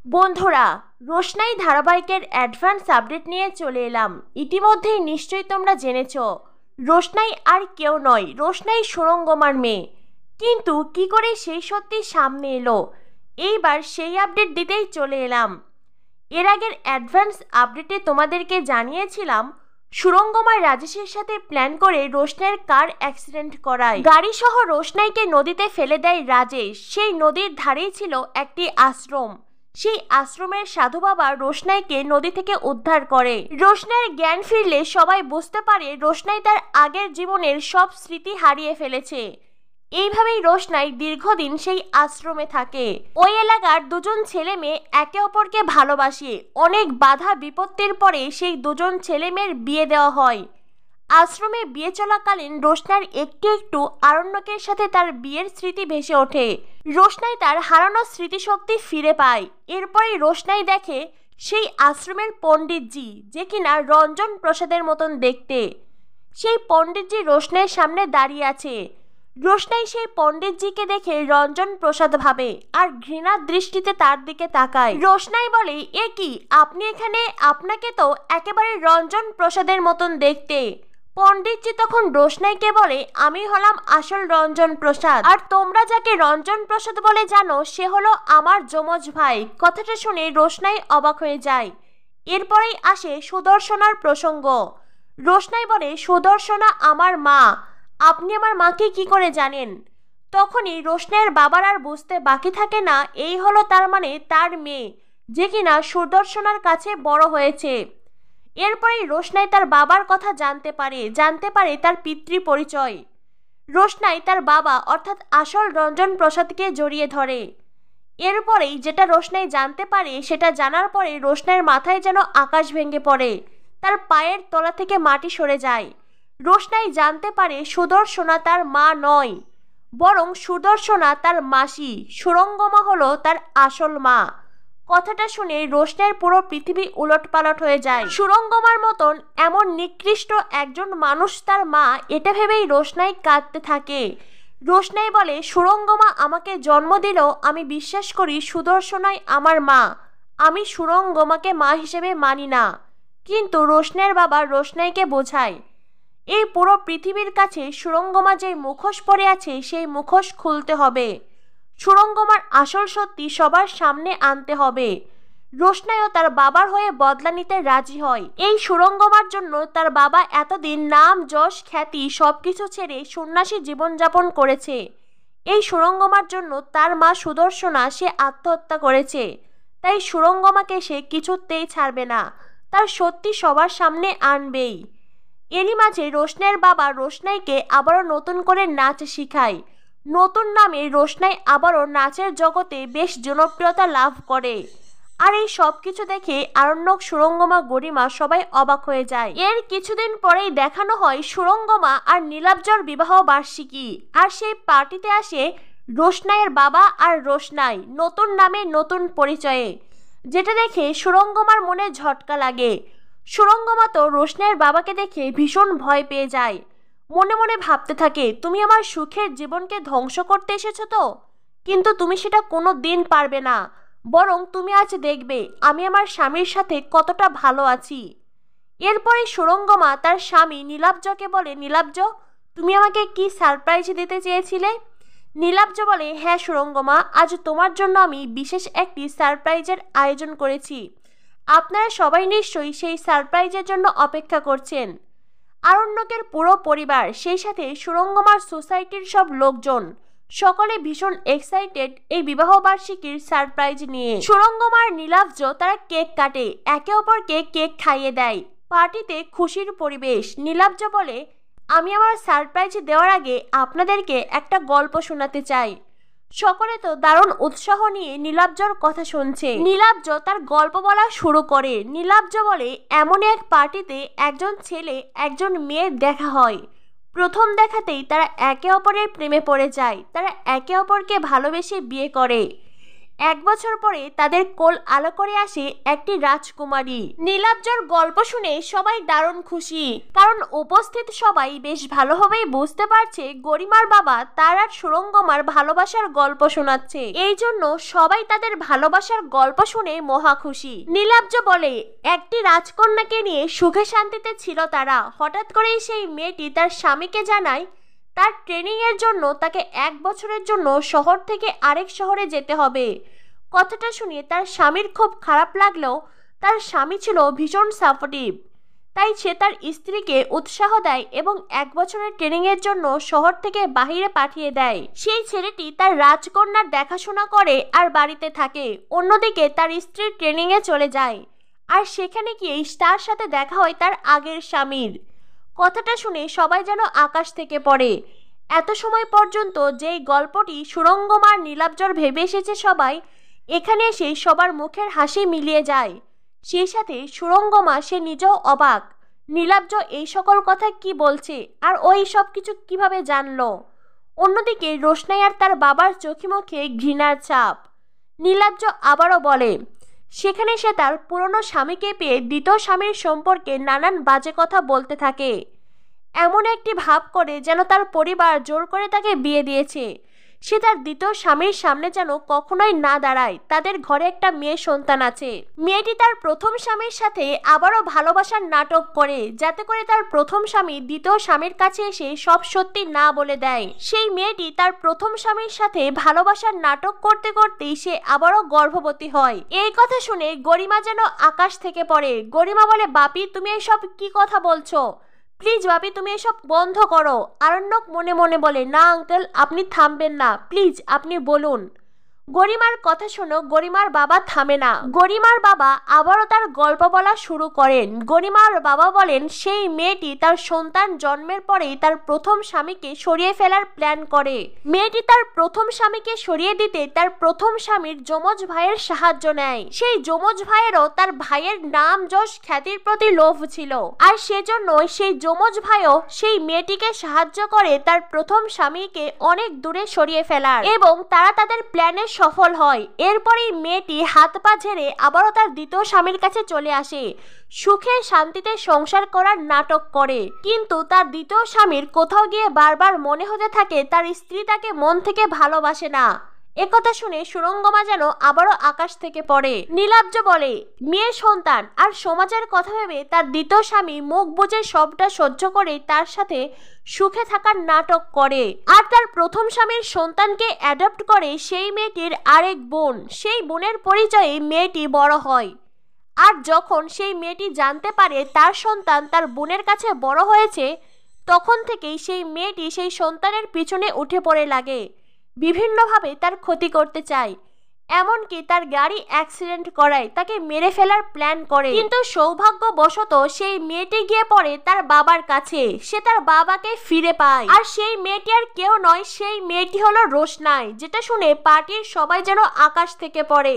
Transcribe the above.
বন্ধুরা, রোশনাই ধারাবাহিকের advance update নিয়ে চলে এলাম। ইতিমধ্যেই নিশ্চয়ই তোমরা জেনেছ রোশনাই আর কেউ নয়, রোশনাই সুরঙ্গমার মেয়ে। কিন্তু কি করে সেই সত্যি সামনে এলো, এইবার সেই আপডেট দিতেই চলে এলাম। এর আগের অ্যাডভান্স আপডেটে তোমাদেরকে জানিয়েছিলাম সুরঙ্গমার রাজেশের সাথে প্ল্যান করে রোশনাইয়ের কার অ্যাক্সিডেন্ট করায়। গাড়িসহ রোশনাইকে নদীতে ফেলে দেয় রাজেশ। সেই নদীর ধারেই ছিল একটি আশ্রম। সেই আশ্রমের সাধু বাবা রোশনাইকে নদী থেকে উদ্ধার করে। রোশনাইয়ের জ্ঞান ফিরলে সবাই বুঝতে পারে রোশনাই তার আগের জীবনের সব স্মৃতি হারিয়ে ফেলেছে। এইভাবেই রোশনাই দীর্ঘদিন সেই আশ্রমে থাকে। ওই এলাকার দুজন ছেলে মেয়ে একে অপরকে ভালোবাসে। অনেক বাধা বিপত্তির পরে সেই দুজন ছেলে মেয়ের বিয়ে দেওয়া হয়। আশ্রমে বিয়ে চলাকালীন রোশনাইয়ের একটু একটু আরণ্যকের সাথে তার বিয়ের স্মৃতি ভেসে ওঠে। রোশনাই তার হারানো স্মৃতিশক্তি ফিরে পায়। এরপরে রোশনাই দেখে সেই আশ্রমের পণ্ডিতজি, যে কিনা রঞ্জন প্রসাদের মতন দেখতে। সেই পণ্ডিতজি রোশনাইয়ের সামনে দাঁড়িয়ে আছে। রোশনাই সেই পণ্ডিতজিকে দেখে রঞ্জন প্রসাদ ভাবে আর ঘৃণার দৃষ্টিতে তার দিকে তাকায়। রোশনাই বলে, এ কি, আপনি এখানে? আপনাকে তো একেবারে রঞ্জন প্রসাদের মতন দেখতে। পণ্ডিতজি তখন রোশনাইকে বলে, আমি হলাম আসল রঞ্জন প্রসাদ, আর তোমরা যাকে রঞ্জন প্রসাদ বলে জানো সে হলো আমার যমজ ভাই। কথাটা শুনে রোশনাই অবাক হয়ে যায়। এরপরেই আসে সুদর্শনার প্রসঙ্গ। রোশনাই বলে, সুদর্শনা আমার মা। আপনি আমার মাকে কি করে জানেন? তখনই রোশনাইয়ের বাবার আর বুঝতে বাকি থাকে না, এই হলো তার মানে তার মেয়ে, যে কিনা সুদর্শনার কাছে বড় হয়েছে। এরপরেই রোশনাই তার বাবার কথা জানতে পারে তার পিতৃ পরিচয়। রোশনাই তার বাবা অর্থাৎ আসল রঞ্জন প্রসাদকে জড়িয়ে ধরে। এরপরেই যেটা রোশনাই জানতে পারে, সেটা জানার পরে রোশনাইয়ের মাথায় যেন আকাশ ভেঙে পড়ে। তার পায়ের তলা থেকে মাটি সরে যায়। রোশনাই জানতে পারে সুদর্শনা তার মা নয়, বরং সুদর্শনা তার মাসি। সুরঙ্গমা হলো তার আসল মা। কথাটা শুনে রোশনাইয়ের পুরো পৃথিবী উলটপালট হয়ে যায়। সুরঙ্গমার মতন এমন নিকৃষ্ট একজন মানুষ তার মা, এটা ভেবেই রোশনাই কাঁদতে থাকে। রোশনাই বলে, সুরঙ্গমা আমাকে জন্ম দিলেও আমি বিশ্বাস করি সুদর্শনাই আমার মা। আমি সুরঙ্গমাকে মা হিসেবে মানি না। কিন্তু রোশনাইয়ের বাবা রোশনাইকে বোঝায়, এই পুরো পৃথিবীর কাছে সুরঙ্গমা যে মুখোশ পরে আছে সেই মুখোশ খুলতে হবে। সুরঙ্গমার আসল সত্যি সবার সামনে আনতে হবে। রোশনাইও তার বাবার হয়ে বদলা নিতে রাজি হয়। এই সুরঙ্গমার জন্য তার বাবা এতদিন নাম যশ খ্যাতি সবকিছু ছেড়ে সন্ন্যাসী জীবনযাপন করেছে। এই সুরঙ্গমার জন্য তার মা সুদর্শনা সে আত্মহত্যা করেছে। তাই সুরঙ্গমাকে সে কিছুতেই ছাড়বে না, তার সত্যি সবার সামনে আনবেই। এরই মাঝে রোশনাইয়ের বাবা রোশনাইকে আবারও নতুন করে নাচ শিখায়। নতুন নামে রোশনাই আবারও নাচের জগতে বেশ জনপ্রিয়তা লাভ করে। আর এই সব কিছু দেখে আরণ্যক, সুরঙ্গমা, গরিমা সবাই অবাক হয়ে যায়। এর কিছুদিন পরেই দেখানো হয় সুরঙ্গমা আর নীলাব্জর বিবাহ বার্ষিকী। আর সেই পার্টিতে আসে রোশনাইয়ের বাবা আর রোশনাই, নতুন নামে নতুন পরিচয়ে। যেটা দেখে সুরঙ্গমার মনে ঝটকা লাগে। সুরঙ্গমা তো রোশনাইয়ের বাবাকে দেখে ভীষণ ভয় পেয়ে যায়। মনে মনে ভাবতে থাকে, তুমি আমার সুখের জীবনকে ধ্বংস করতে এসেছো তো, কিন্তু তুমি সেটা কোনো দিন পারবে না। বরং তুমি আজ দেখবে আমি আমার স্বামীর সাথে কতটা ভালো আছি। এরপরে সুরঙ্গমা তার স্বামী নীলাব্জকে বলে, নীলাব্জ, তুমি আমাকে কি সারপ্রাইজ দিতে চেয়েছিলে? নীলাব্জ বলে, হ্যাঁ সুরঙ্গমা, আজ তোমার জন্য আমি বিশেষ একটি সারপ্রাইজের আয়োজন করেছি। আপনারা সবাই নিশ্চয়ই সেই সারপ্রাইজের জন্য অপেক্ষা করছেন। আরণ্যকের পুরো পরিবার, সেই সাথে সুরঙ্গমার সোসাইটির সব লোকজন, সকলে ভীষণ এক্সাইটেড এই বিবাহ বার্ষিকীর সারপ্রাইজ নিয়ে। সুরঙ্গমার নীলাব্জ তারা কেক কাটে, একে অপরকে কেক খাইয়ে দেয়। পার্টিতে খুশির পরিবেশ। নীলাব্জ বলে, আমি আমার সারপ্রাইজ দেওয়ার আগে আপনাদেরকে একটা গল্প শোনাতে চাই। সকলে তো দারুণ উৎসাহ নিয়ে নীলাব্জর কথা শুনছে। নীলাব্জ তার গল্প বলা শুরু করে। নীলাব্জ বলে, এমন এক পার্টিতে একজন ছেলে একজন মেয়ের দেখা হয়। প্রথম দেখাতেই তারা একে অপরের প্রেমে পড়ে যায়। তারা একে অপরকে ভালোবেসে বিয়ে করে। 1 বছর পরে তাদের কোল আলো করে আসে একটি রাজকুমারী। নীলাব্জর গল্প শুনে সবাই দারুণ খুশি, কারণ উপস্থিত সবাই বেশ ভালোভাবেই বুঝতে পারছে গরিমার বাবা তার আর সুরঙ্গমার ভালোবাসার গল্প শোনাচ্ছে। এই জন্য সবাই তাদের ভালোবাসার গল্প শুনে মহা খুশি। নীলাব্জ বলে, একটি রাজকন্যাকে নিয়ে সুখে শান্তিতে ছিল তারা। হঠাৎ করেই সেই মেয়েটি তার স্বামীকে জানায় তার ট্রেনিং এর জন্য তাকে 1 বছরের জন্য শহর থেকে আরেক শহরে যেতে হবে। কথাটা শুনে তার স্বামীর খুব খারাপ লাগলেও তার স্বামী ছিল ভীষণ সাপোর্টিভ, তাই সে তার স্ত্রীকে উৎসাহ দেয় এবং 1 বছরের ট্রেনিং এর জন্য শহর থেকে বাহিরে পাঠিয়ে দেয়। সেই ছেলেটি তার রাজকন্যার দেখাশোনা করে আর বাড়িতে থাকে। অন্যদিকে তার স্ত্রী ট্রেনিং এ চলে যায়, আর সেখানে গিয়ে তার সাথে দেখা হয় তার আগের স্বামীর। কথাটা শুনে সবাই যেন আকাশ থেকে পড়ে। এত সময় পর্যন্ত যেই গল্পটি সুরঙ্গমার নীলাব্জর ভেবে এসেছে সবাই, এখানে এসে সবার মুখের হাসি মিলিয়ে যায়। সেই সাথে সুরঙ্গমা সে নিজেও অবাক, নীলাব্জ এই সকল কথা কি বলছে আর ওই সব কিছু কিভাবে জানলো। অন্যদিকে রোশনাই আর তার বাবার চোখে মুখে ঘৃণার ছাপ। নীলাব্জ আবারও বলে, সেখানে সে তার পুরনো স্বামীকে পেয়ে দ্বিতীয় স্বামীর সম্পর্কে নানান বাজে কথা বলতে থাকে। এমন একটি ভাব করে যেন তার পরিবার জোর করে তাকে বিয়ে দিয়েছে। সে তার দ্বিতীয় স্বামীর সামনে যেন কখনোই না দাঁড়ায়। তাদের ঘরে একটা মেয়ে সন্তান আছে। মেয়েটি তার প্রথম স্বামীর সাথে আবারও ভালোবাসার নাটক করে, যাতে করে তার প্রথম স্বামী দ্বিতীয় স্বামীর কাছে এসে সব সত্যি না বলে দেয়। সেই মেয়েটি তার প্রথম স্বামীর সাথে ভালোবাসার নাটক করতে করতেই সে আবারও গর্ভবতী হয়। এই কথা শুনে গরিমা যেন আকাশ থেকে পড়ে। গরিমা বলে, বাপি তুমি এসব কি কথা বলছো? প্লিজ বাপি তুমি এসব বন্ধ করো। আরণ্যক মনে মনে বলে, না আঙ্কেল, আপনি থামবেন না, প্লিজ আপনি বলুন। গরিমার কথা শোনো গরিমার বাবা থামে না। গরিমার বাবা আবারও তার গল্প বলা শুরু করেন। গরিমার বাবা বলেন, সেই মেয়েটি তার সন্তান জন্মের পরেই তার প্রথম স্বামীকে সরিয়ে ফেলার প্ল্যান করে। মেয়েটি তার প্রথম স্বামীকে সরিয়ে দিতে তার প্রথম স্বামীর যমজ ভাইয়ের সাহায্য নেয়। সেই যমজ ভাইয়েরও তার ভাইয়ের নাম যশ খ্যাতির প্রতি লোভ ছিল, আর সেজন্য সেই যমজ ভাইও সেই মেয়েটিকে সাহায্য করে তার প্রথম স্বামীকে অনেক দূরে সরিয়ে ফেলার, এবং তারা তাদের প্ল্যানে সফল হয়। এরপরেই মেয়েটি হাত পা ঝেড়ে আবারও তার দ্বিতীয় স্বামীর কাছে চলে আসে। সুখে শান্তিতে সংসার করার নাটক করে, কিন্তু তার দ্বিতীয় স্বামীর কোথাও গিয়ে বারবার মনে হতে থাকে তার স্ত্রী তাকে মন থেকে ভালোবাসে না। একথা শুনে সুরঙ্গমা যেন আবারও আকাশ থেকে পড়ে। নীলাব্জ বলে, মেয়ে সন্তান আর সমাজের কথা ভেবে তার দ্বিতীয় স্বামী মুখ বুজে সবটা সহ্য করে তার সাথে সুখে থাকার নাটক করে, আর তার প্রথম স্বামীর সন্তানকে অ্যাডপ্ট করে সেই মেয়েটির আরেক বোন। সেই বোনের পরিচয়ে মেয়েটি বড় হয়, আর যখন সেই মেয়েটি জানতে পারে তার সন্তান তার বোনের কাছে বড় হয়েছে, তখন থেকেই সেই মেয়েটি সেই সন্তানের পিছনে উঠে পড়ে লাগে, বিভিন্নভাবে তার ক্ষতি করতে চায়। এমনকি তার গাড়ি অ্যাক্সিডেন্ট করায়, তাকে মেরে ফেলার প্ল্যান করে। কিন্তু সৌভাগ্যবশত সেই মেয়েটি গিয়ে পড়ে তার বাবার কাছে। সে তার বাবাকে ফিরে পায়, আর সেই মেয়েটি আর কেউ নয়, সেই মেয়েটি হলো রোশনাই। যেটা শুনে পার্টির সবাই যেন আকাশ থেকে পড়ে।